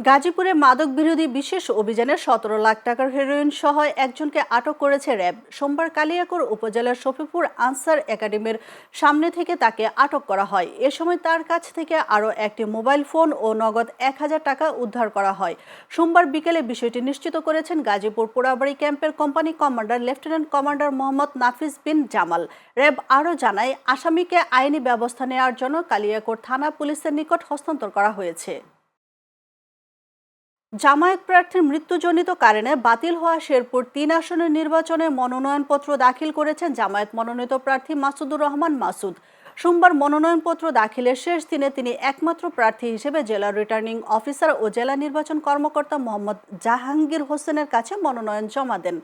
গাজীপুরে মাদক বিরোধী বিশেষ অভিযানে ১৭ লাখ টাকার হেরোইন সহ একজনকে আটক করেছে র্যাব। সোমবার কালিয়াকৈর উপজেলার শফিপুর আনসার একাডেমির সামনে থেকে তাকে আটক করা হয়। এ সময় তার কাছ থেকে আরও একটি মোবাইল ফোন ও নগদ ১,০০০ টাকা উদ্ধার করা হয়। সোমবার বিকেলে বিষয়টি নিশ্চিত করেছেন গাজীপুর পোড়াবাড়ি ক্যাম্পের company commander lieutenant commander Mohammad Nafis bin Jamal. RAB আরও জানায়, আসামিকে আইনি ব্যবস্থা নেওয়ার জন্য কালিয়াকৈর থানা পুলিশের নিকট হস্তান্তর করা হয়েছে। জামায়াত প্রার্থীর মৃত্যুজনিত কারণে বাতিল হওয়া শেরপুর ৩ আসনের নির্বাচনে মনোনয়নপত্র দাখিল করেছেন জামায়াত মনোনীত প্রার্থী মাসুদুর রহমান মাসুদ। সোমবার মনোনয়নপত্র দাখিলের শেষ দিনে তিনি একমাত্র প্রার্থী হিসেবে জেলা রিটার্নিং অফিসার ও জেলা নির্বাচন কর্মকর্তা মোহাম্মদ জাহাঙ্গীর হোসেনের কাছে মনোনয়ন জমা দেন।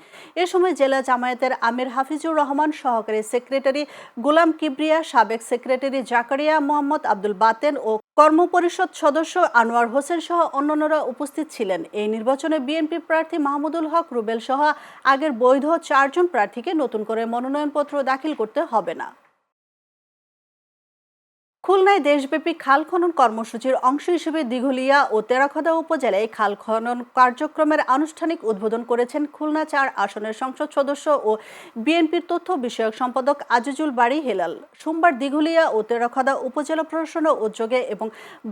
এ সময় জেলা জামায়াতের আমির হাফিজুর রহমান, সহকারী সেক্রেটারি গোলাম কিবরিয়া, সাবেক সেক্রেটারি জাকারিয়া মোহাম্মদ আব্দুল বাতেন ও কর্মপরিষদ সদস্য আনোয়ার হোসেন সহ অন্যান্যরা উপস্থিত ছিলেন। এই নির্বাচনে বিএনপি প্রার্থী মাহমুদুল হক রুবেল সহ আগের বৈধ ৪ জন প্রার্থীকে নতুন করে মনোনয়নপত্র দাখিল করতে হবে না। খুলনায় দেশব্যাপী খাল খনন কর্মসূচির অংশ হিসেবে দিঘলিয়া ও টেরাখোদা উপজেলায় খাল খনন কার্যক্রমের আনুষ্ঠানিক উদ্বোধন করেছেন খুলনা ৪ আসনের সংসদ সদস্য ও বিএনপির তথ্য বিষয়ক সম্পাদক আজিজুল বারী হেলাল। সোমবার দিঘলিয়া ও টেরাখোদা উপজেলা প্রশাসনের উদ্যোগে এবং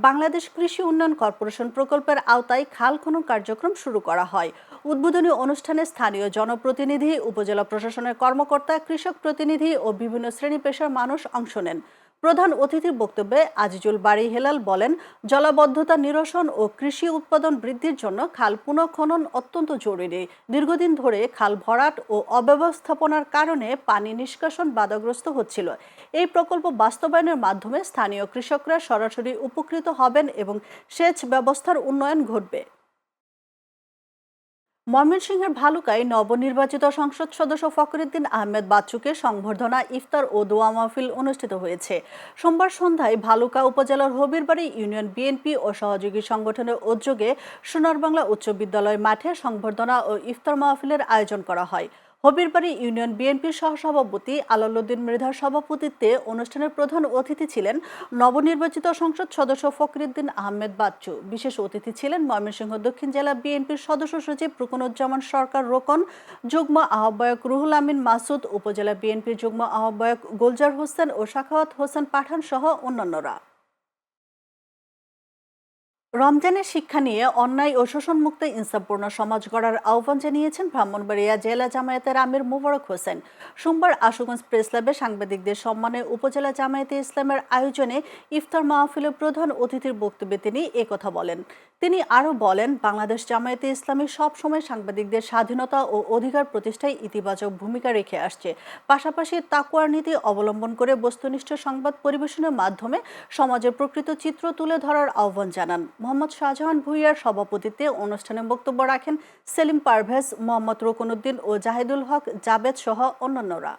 বাংলাদেশ কৃষি উন্নয়ন কর্পোরেশন প্রকল্পের আওতায় খাল খনন কার্যক্রম শুরু করা হয়। উদ্বোধনী অনুষ্ঠানে স্থানীয় জনপ্রতিনিধি, উপজেলা প্রশাসনের কর্মকর্তা, কৃষক প্রতিনিধি ও বিভিন্ন শ্রেণী পেশার মানুষ অংশ নেন। প্রধান অতিথির বক্তব্যে আজিজুল বারী হেলাল বলেন, জলাবদ্ধতা নিরসন ও কৃষি উৎপাদন বৃদ্ধির জন্য খাল পুনঃখনন অত্যন্ত জরুরি। দীর্ঘদিন ধরে খাল ভরাট ও অব্যবস্থাপনার কারণে পানি নিষ্কাশন বাধাগ্রস্ত হচ্ছিল। এই প্রকল্প বাস্তবায়নের মাধ্যমে স্থানীয় কৃষকরা সরাসরি উপকৃত হবেন এবং সেচ ব্যবস্থার উন্নয়ন ঘটবে। ময়মনসিংহের ভালুকায় নবনির্বাচিত সংসদ সদস্য ফখরুদ্দিন আহমেদ বাচ্চুকে সংবর্ধনা, ইফতার ও দোয়া মাহফিল অনুষ্ঠিত হয়েছে। সোমবার সন্ধ্যায় ভালুকা উপজেলার হবিরবাড়ি ইউনিয়ন বিএনপি ও সহযোগী সংগঠনের উদ্যোগে সোনার বাংলা উচ্চ বিদ্যালয় মাঠে সংবর্ধনা ও ইফতার মাহফিলের আয়োজন করা হয়। হবিরবাড়ি ইউনিয়ন বিএনপির সহসভাপতি আলাউদ্দিন মৃধার সভাপতিত্বে অনুষ্ঠানের প্রধান অতিথি ছিলেন নবনির্বাচিত সংসদ সদস্য ফখরুদ্দিন আহমেদ বাচ্চু। বিশেষ অতিথি ছিলেন ময়মনসিংহ দক্ষিণ জেলা বিএনপির সদস্য সচিব রুকনুজ্জামান সরকার রোকন, যুগ্ম আহ্বায়ক রুহুল আমিন মাসুদ, উপজেলা বিএনপির যুগ্ম আহ্বায়ক গোলজার হোসেন ও সাখাওয়াত হোসেন পাঠান সহ অন্যান্যরা। রমজানের শিক্ষা নিয়ে অন্যায় ও শোষণমুক্ত ইনসাফপূর্ণ সমাজ গড়ার আহ্বান জানিয়েছেন ব্রাহ্মণবাড়িয়া জেলা জামায়াতের আমির মোবারক হোসেন। সোমবার আশুগঞ্জ প্রেস ক্লাবে সাংবাদিকদের সম্মানে উপজেলা জামায়াতে ইসলামের আয়োজনে ইফতার মাহফিলের প্রধান অতিথির বক্তব্যে তিনি একথা বলেন। তিনি আরও বলেন, বাংলাদেশ জামায়াতে ইসলামী সবসময় সাংবাদিকদের স্বাধীনতা ও অধিকার প্রতিষ্ঠায় ইতিবাচক ভূমিকা রেখে আসছে। পাশাপাশি তাকওয়ার নীতি অবলম্বন করে বস্তুনিষ্ঠ সংবাদ পরিবেশনের মাধ্যমে সমাজের প্রকৃত চিত্র তুলে ধরার আহ্বান জানান। মোহাম্মদ শাহজাহান ভূঁইয়ার সভাপতিত্বে অনুষ্ঠানে বক্তব্য রাখেন সেলিম পারভেজ, মোহাম্মদ রুকনুদ্দিন ও জাহিদুল হক জাবেদ সহ অন্যান্যরা।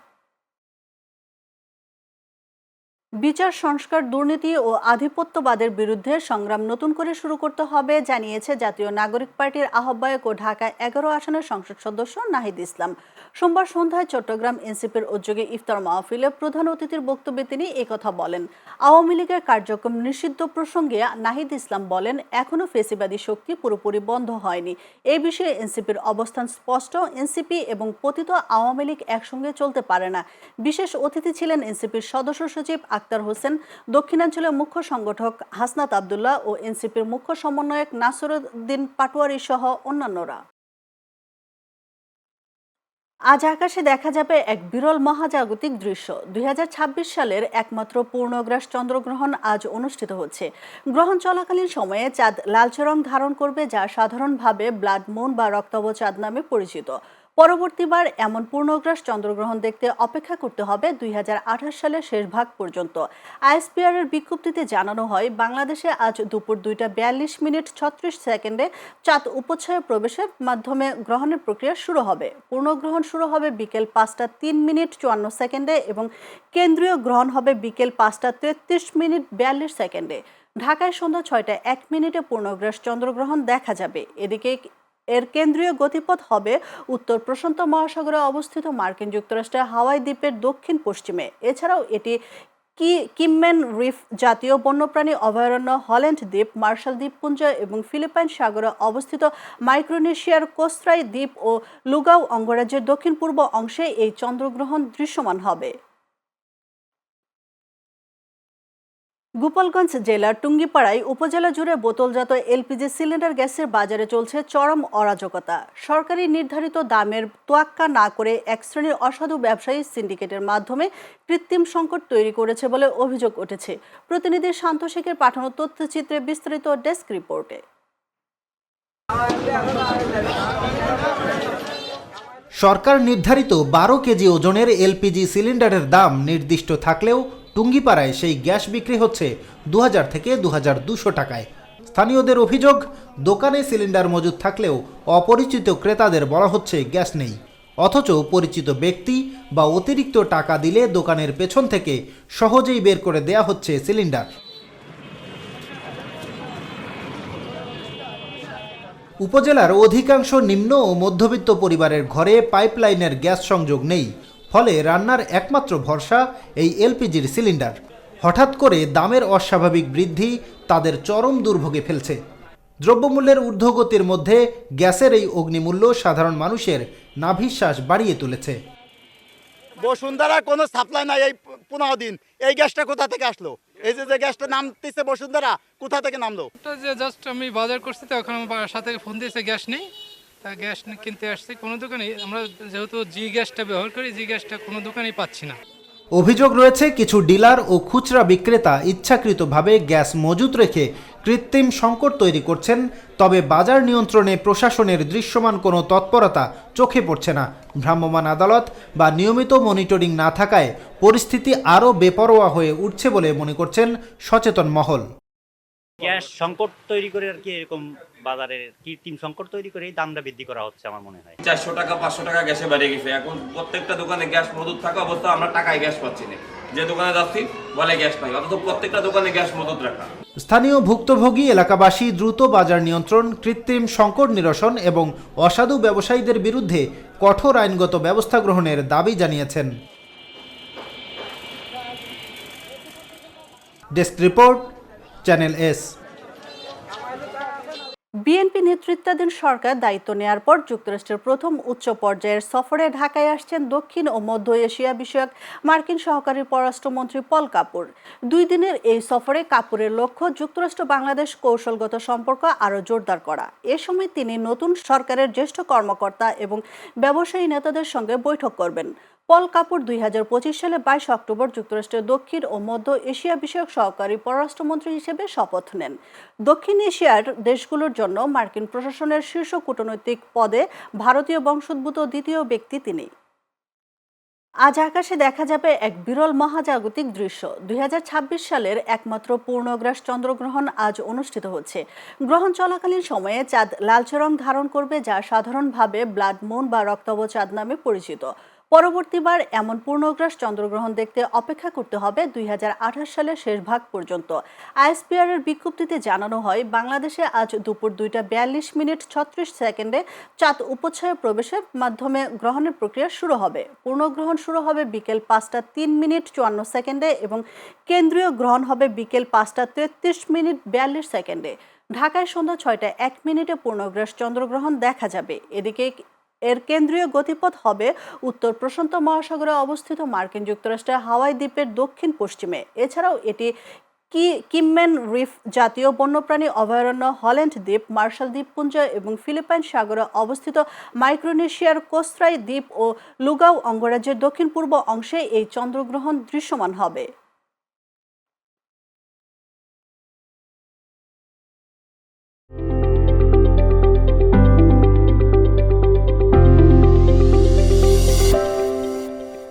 বিচার সংস্কার, দুর্নীতি ও আধিপত্যবাদের বিরুদ্ধে সংগ্রাম নতুন করে শুরু করতে হবে জানিয়েছে জাতীয় নাগরিক পার্টির আহ্বায়ক ও ঢাকা ১১ আসনের সংসদ সদস্য নাহিদ ইসলাম। সোমবার সন্ধ্যায় চট্টগ্রাম এনসিপির উদ্যোগে ইফতার মাহফিলে প্রধান অতিথির বক্তব্যে তিনি একথা বলেন। আওয়ামী লীগের কার্যক্রম নিষিদ্ধ প্রসঙ্গে নাহিদ ইসলাম বলেন, এখনও ফেসিবাদী শক্তি পুরোপুরি বন্ধ হয়নি। এই বিষয়ে এনসিপির অবস্থান স্পষ্ট। এনসিপি এবং পতিত আওয়ামী লীগ একসঙ্গে চলতে পারে না। বিশেষ অতিথি ছিলেন এনসিপির সদস্য সচিব আক্তার হোসেন, দক্ষিণাঞ্চলের মুখ্য সংগঠক হাসনাত আবদুল্লাহ ও এনসিপির মুখ্য সমন্বয়ক নাসিরউদ্দিন পাটোয়ারি সহ অন্যান্যরা। আজ আকাশে দেখা যাবে এক বিরল মহাজাগতিক দৃশ্য। ২০২৬ সালের একমাত্র পূর্ণগ্রাস চন্দ্রগ্রহণ আজ অনুষ্ঠিত হচ্ছে। গ্রহণ চলাকালীন সময়ে চাঁদ লালচে রং ধারণ করবে, যা সাধারণভাবে ব্লাড মুন বা রক্তাভ চাঁদ নামে পরিচিত। পরবর্তীবার এমন পূর্ণগ্রাস চন্দ্রগ্রহণ দেখতে অপেক্ষা করতে হবে ২০২৮ সালের শেষ ভাগ পর্যন্ত। আইএসপিআর এর বিজ্ঞপ্তিতে জানানো হয়, বাংলাদেশে আজ দুপুর ২টা ৪২ মিনিট ৩৬ সেকেন্ডে চাঁদ উপচ্ছায়া প্রবেশের মাধ্যমে গ্রহণের প্রক্রিয়া শুরু হবে। পূর্ণগ্রহণ শুরু হবে বিকেল ৫টা ৩ মিনিট ৫৪ সেকেন্ডে এবং কেন্দ্রীয় গ্রহণ হবে বিকেল ৫টা ৩৩ মিনিট ৪২ সেকেন্ডে। ঢাকায় সন্ধ্যা ৬টা ১ মিনিটে পূর্ণগ্রাস চন্দ্রগ্রহণ দেখা যাবে। এদিকে এর কেন্দ্রীয় গতিপথ হবে উত্তর প্রশান্ত মহাসাগরে অবস্থিত মার্কিন যুক্তরাষ্ট্রের হাওয়াই দ্বীপের দক্ষিণ পশ্চিমে। এছাড়াও এটি কিমমেন রিফ জাতীয় বন্যপ্রাণী অভয়ারণ্য, হল্যান্ড দ্বীপ, মার্শাল দ্বীপপুঞ্জ এবং ফিলিপাইন সাগরে অবস্থিত মাইক্রোনেশিয়ার কোস্ত্রাই দ্বীপ ও লুগাও অঙ্গরাজ্যের দক্ষিণ পূর্ব অংশে এই চন্দ্রগ্রহণ দৃশ্যমান হবে। গোপালগঞ্জ জেলার টুঙ্গিপাড়ায় উপজেলা জুড়ে বোতলজাত এলপিজি সিলিন্ডার গ্যাসের বাজারে চলছে চরম অরাজকতা। সরকারি নির্ধারিত দামের তোয়াক্কা না করে এক শ্রেণীর অসাধু ব্যবসায়ী সিন্ডিকেটের মাধ্যমে কৃত্রিম সংকট তৈরি করেছে বলে অভিযোগ উঠেছে। প্রতিনিধি শান্ত শেখের পাঠানো তথ্যচিত্রে বিস্তারিত ডেস্ক রিপোর্টে। সরকার নির্ধারিত 12 কেজি ওজনের এলপিজি সিলিন্ডারের দাম নির্দিষ্ট থাকলেও টুঙ্গিপাড়ায় সেই গ্যাস বিক্রি হচ্ছে 2000 থেকে 2200 টাকায়। স্থানীয়দের অভিযোগ, দোকানে সিলিন্ডার মজুদ থাকলেও অপরিচিত ক্রেতাদের বলা হচ্ছে গ্যাস নেই, অথচ পরিচিত ব্যক্তি বা অতিরিক্ত টাকা দিলে দোকানের পেছন থেকে সহজেই বের করে দেয়া হচ্ছে সিলিন্ডার। উপজেলার অধিকাংশ নিম্ন ও মধ্যবিত্ত পরিবারের ঘরে পাইপলাইনের গ্যাস সংযোগ নেই, ফলে রান্নার একমাত্র ভরসা এই এলপিজির সিলিন্ডার। হঠাৎ করে দামের অস্বাভাবিক বৃদ্ধি তাদের চরম দুর্ভোগে ফেলছে। দ্রব্যমূল্যের ঊর্ধ্বগতির মধ্যে গ্যাসের এই অগ্নিমূল্য সাধারণ মানুষের নাভিশ্বাস বাড়িয়ে তুলেছে। বসুন্ধরা কোনো সাপ্লাই নাই, এই 15 দিন এই গ্যাসটা কোথা থেকে আসলো? এই যে গ্যাসটা নামতেছে বসুন্ধরা, কোথা থেকে নামলো? যে জাস্ট আমি বাজার করছি, তো এখন আমার সাথে ফোন দিয়েছে গ্যাস নেই, তা গ্যাস কিনতে আসছি। কোনো দোকানে আমরা যেহেতু জি গ্যাসটা ব্যবহার করি, জি গ্যাসটা কোনো দোকানেই পাচ্ছি না। অভিযোগ রয়েছে কিছু ডিলার ও খুচরা বিক্রেতা ইচ্ছাকৃতভাবে গ্যাস মজুত রেখে কৃত্রিম সংকট তৈরি করছেন, তবে বাজার নিয়ন্ত্রণে প্রশাসনের দৃশ্যমান কোনো তৎপরতা চোখে পড়ছে না। ভ্রাম্যমাণ আদালত বা নিয়মিত মনিটরিং না থাকায় পরিস্থিতি আরও বেপরোয়া হয়ে উঠছে বলে মনে করছেন সচেতন মহল। গ্যাস সংকট তৈরি করে আর কি এরকম বাজারে কৃত্রিম সংকট তৈরি করে দামটা বৃদ্ধি করা হচ্ছে আমার মনে হয়। 400 টাকা 500 টাকা গ্যাসে বেড়ে গেছে। এখন প্রত্যেকটা দোকানে গ্যাস মজুদ থাকা অবস্থা আমরা টাকায় গ্যাস পাচ্ছি না। যে দোকানে যাচ্ছি বলে গ্যাস পাই, অথচ প্রত্যেকটা দোকানে গ্যাস মজুদ রাখা। স্থানীয় ভুক্তভোগী এলাকাবাসী দ্রুত বাজার নিয়ন্ত্রণ, কৃত্রিম সংকট নিরসন এবং অসাধু ব্যবসায়ীদের বিরুদ্ধে কঠোর আইনগত ব্যবস্থা গ্রহণের দাবি জানিয়েছেন। Desk report, channel S. BNP নেতৃত্বাধীন সরকার দায়িত্ব নেয়ার পর যুক্তরাষ্ট্রের প্রথম উচ্চ পর্যায়ের সফরে ঢাকায় আসছেন দক্ষিণ ও মধ্য এশিয়া বিষয়ক মার্কিন সহকারী পররাষ্ট্রমন্ত্রী পল কাপুর। 2 দিনের এই সফরে কাপুরের লক্ষ্য যুক্তরাষ্ট্র বাংলাদেশ কৌশলগত সম্পর্ক আরও জোরদার করা। এ সময় তিনি নতুন সরকারের জ্যেষ্ঠ কর্মকর্তা এবং ব্যবসায়ী নেতাদের সঙ্গে বৈঠক করবেন। পল কাপুর 2025 সালে 22 অক্টোবর যুক্তরাষ্ট্রের দক্ষিণ ও মধ্য এশিয়া বিষয়ক সহকারী পররাষ্ট্রমন্ত্রী হিসেবে শপথ নেন। দক্ষিণ এশিয়ার দেশগুলোর জন্য মার্কিন প্রশাসনের শীর্ষ কূটনৈতিক পদে ভারতীয় বংশোদ্ভূত দ্বিতীয় ব্যক্তি তিনি। আজ আকাশে দেখা যাবে এক বিরল মহাজাগতিক দৃশ্য। 2026 সালের একমাত্র পূর্ণগ্রাস চন্দ্রগ্রহণ আজ অনুষ্ঠিত হচ্ছে। গ্রহণ চলাকালীন সময়ে চাঁদ লালচে রং ধারণ করবে, যা সাধারণভাবে ব্লাড মুন বা রক্তব চাঁদ নামে পরিচিত। পরবর্তীবার এমন পূর্ণগ্রাস চন্দ্রগ্রহণ দেখতে অপেক্ষা করতে হবে 2028 সালের শেষ ভাগ পর্যন্ত। আইএসপিআর এর বিজ্ঞপ্তিতে জানানো হয়, বাংলাদেশে আজ দুপুর 2:42:36 চাঁদ উপচ্ছায়া প্রবেশের মাধ্যমে গ্রহণের প্রক্রিয়া শুরু হবে। পূর্ণগ্রহণ শুরু হবে বিকেল 5:03:54 এবং কেন্দ্রীয় গ্রহণ হবে বিকেল 5:33:42। ঢাকায় সন্ধ্যা 6:01 পূর্ণগ্রাস চন্দ্রগ্রহণ দেখা যাবে। এদিকে এর কেন্দ্রীয় গতিপথ হবে উত্তর প্রশান্ত মহাসাগরে অবস্থিত মার্কিন যুক্তরাষ্ট্রের হাওয়াই দ্বীপের দক্ষিণ পশ্চিমে। এছাড়াও এটি কিমমেন রিফ জাতীয় বন্যপ্রাণী অভয়ারণ্য, হল্যান্ড দ্বীপ, মার্শাল দ্বীপপুঞ্জ এবং ফিলিপাইন সাগরে অবস্থিত মাইক্রোনেশিয়ার কোস্ত্রাই দ্বীপ ও লুগাও অঙ্গরাজ্যের দক্ষিণ পূর্ব অংশে এই চন্দ্রগ্রহণ দৃশ্যমান হবে।